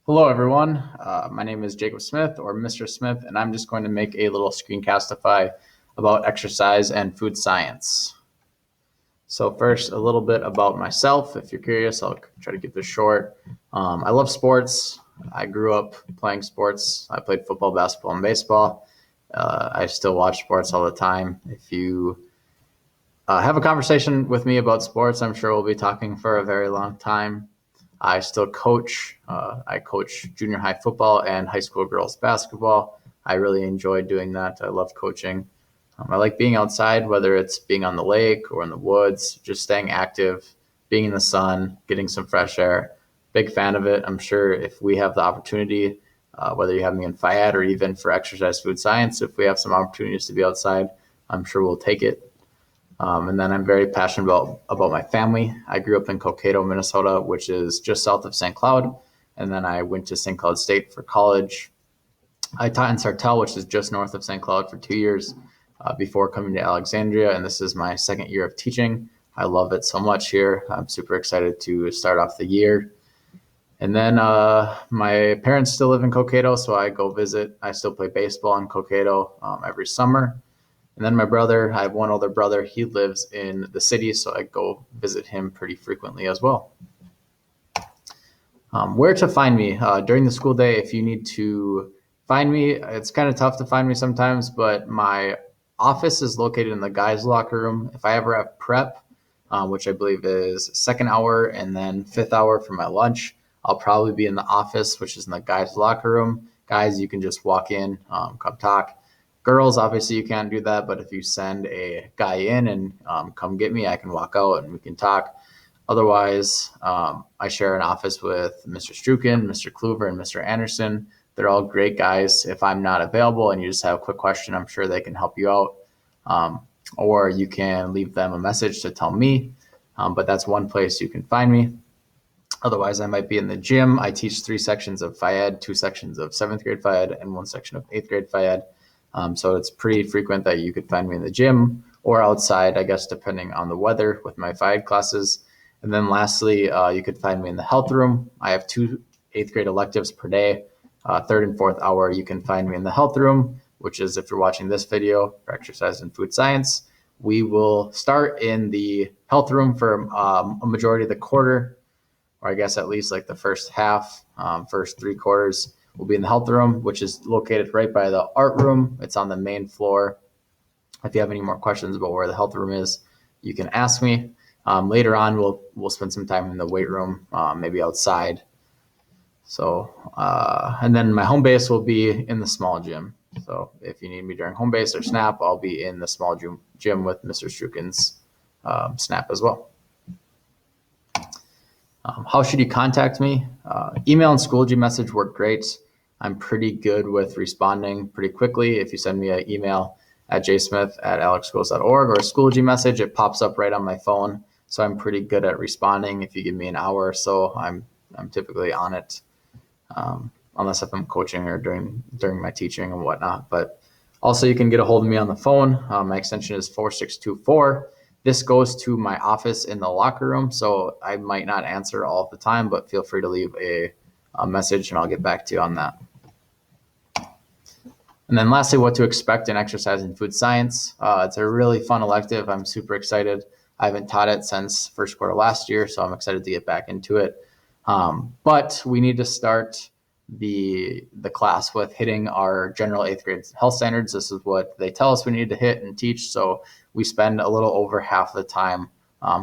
Hello, everyone. My name is Jacob Smith, or Mr. Smith, and I'm just going to make a little screencastify about exercise and food science. So first, a little bit about myself. If you're curious, I'll try to keep this short. I love sports. I grew up playing sports. I played football, basketball, and baseball. I still watch sports all the time. If you have a conversation with me about sports, I'm sure we'll be talking for a very long time. I still coach. I coach junior high football and high school girls basketball. I really enjoy doing that. I love coaching. I like being outside, whether it's being on the lake or in the woods, just staying active, being in the sun, getting some fresh air. Big fan of it. I'm sure if we have the opportunity, whether you have me in FIAD or even for exercise food science, if we have some opportunities to be outside, I'm sure we'll take it. And then I'm very passionate about my family. I grew up in Cokato, Minnesota, which is just south of St. Cloud. And then I went to St. Cloud State for college. I taught in Sartell, which is just north of St. Cloud, for 2 years before coming to Alexandria. And this is my second year of teaching. I love it so much here. I'm super excited to start off the year. And then my parents still live in Cokato, so I go visit. I still play baseball in Cokato every summer. And then my brother, I have one older brother. He lives in the city, so I go visit him pretty frequently as well. Where to find me during the school day? If you need to find me, it's kind of tough to find me sometimes, but my office is located in the guys' locker room. If I ever have prep, which I believe is second hour and then fifth hour for my lunch, I'll probably be in the office, which is in the guys' locker room. Guys, you can just walk in, come talk. Girls, obviously, you can't do that, but if you send a guy in and come get me, I can walk out and we can talk. Otherwise, I share an office with Mr. Strukin, Mr. Kluver, and Mr. Anderson. They're all great guys. If I'm not available and you just have a quick question, I'm sure they can help you out. Or you can leave them a message to tell me. But that's one place you can find me. Otherwise, I might be in the gym. I teach 3 sections of FIAD, 2 sections of 7th grade FIAD, and 1 section of 8th grade FIAD. So it's pretty frequent that you could find me in the gym or outside, I guess, depending on the weather with my FIAD classes. And then lastly, you could find me in the health room. I have 2 8th grade electives per day. Third and fourth hour, you can find me in the health room, which is, if you're watching this video for exercise and food science, we will start in the health room for a majority of the quarter, or I guess at least like the first half, first 3 quarters. We'll be in the health room, which is located right by the art room. It's on the main floor. If you have any more questions about where the health room is, you can ask me. Later on, we'll spend some time in the weight room, maybe outside. So, and then my home base will be in the small gym. So if you need me during home base or snap, I'll be in the small gym with Mr. Strukin's snap as well. How should you contact me? Email and Schoology message work great. I'm pretty good with responding pretty quickly. If you send me an email at jsmith@alexschools.org or a Schoology message, it pops up right on my phone. So I'm pretty good at responding. If you give me an hour or so, I'm typically on it, unless if I'm coaching or during my teaching and whatnot. But also, you can get a hold of me on the phone. My extension is 4624. This goes to my office in the locker room, so I might not answer all of the time, but feel free to leave a message and I'll get back to you on that. And then lastly, what to expect in exercise and food science. It's a really fun elective. I'm super excited. I haven't taught it since first quarter last year, so I'm excited to get back into it. But we need to start the class with hitting our general 8th grade health standards. This is what they tell us we need to hit and teach. So we spend a little over half the time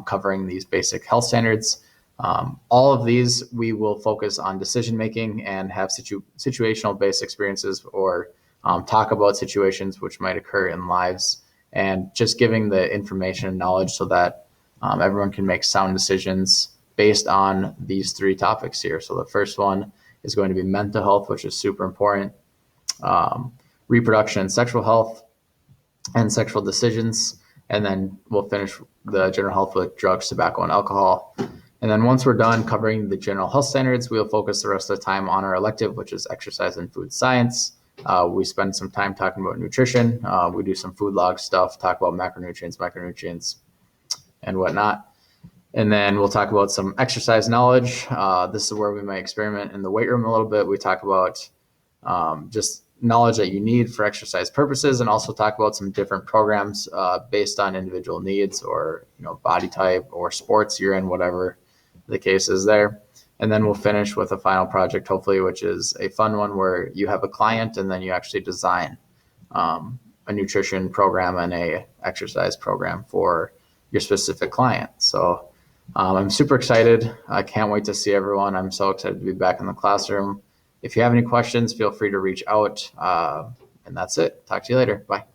covering these basic health standards. All of these, we will focus on decision making and have situational based experiences, or talk about situations which might occur in lives, and just giving the information and knowledge so that everyone can make sound decisions based on these 3 topics here. So the first one is going to be mental health, which is super important, reproduction and sexual health, and sexual decisions. And then we'll finish the general health with drugs, tobacco, and alcohol. And then once we're done covering the general health standards, we'll focus the rest of the time on our elective, which is exercise and food science. We spend some time talking about nutrition. We do some food log stuff, talk about macronutrients, and whatnot. And then we'll talk about some exercise knowledge. This is where we might experiment in the weight room a little bit. We talk about just knowledge that you need for exercise purposes, and also talk about some different programs based on individual needs, or body type or sports you're in, whatever the case is there. And then we'll finish with a final project, hopefully, which is a fun one where you have a client and then you actually design a nutrition program and a exercise program for your specific client. So I'm super excited. I can't wait to see everyone. I'm so excited to be back in the classroom. If you have any questions, feel free to reach out. And that's it. Talk to you later. Bye.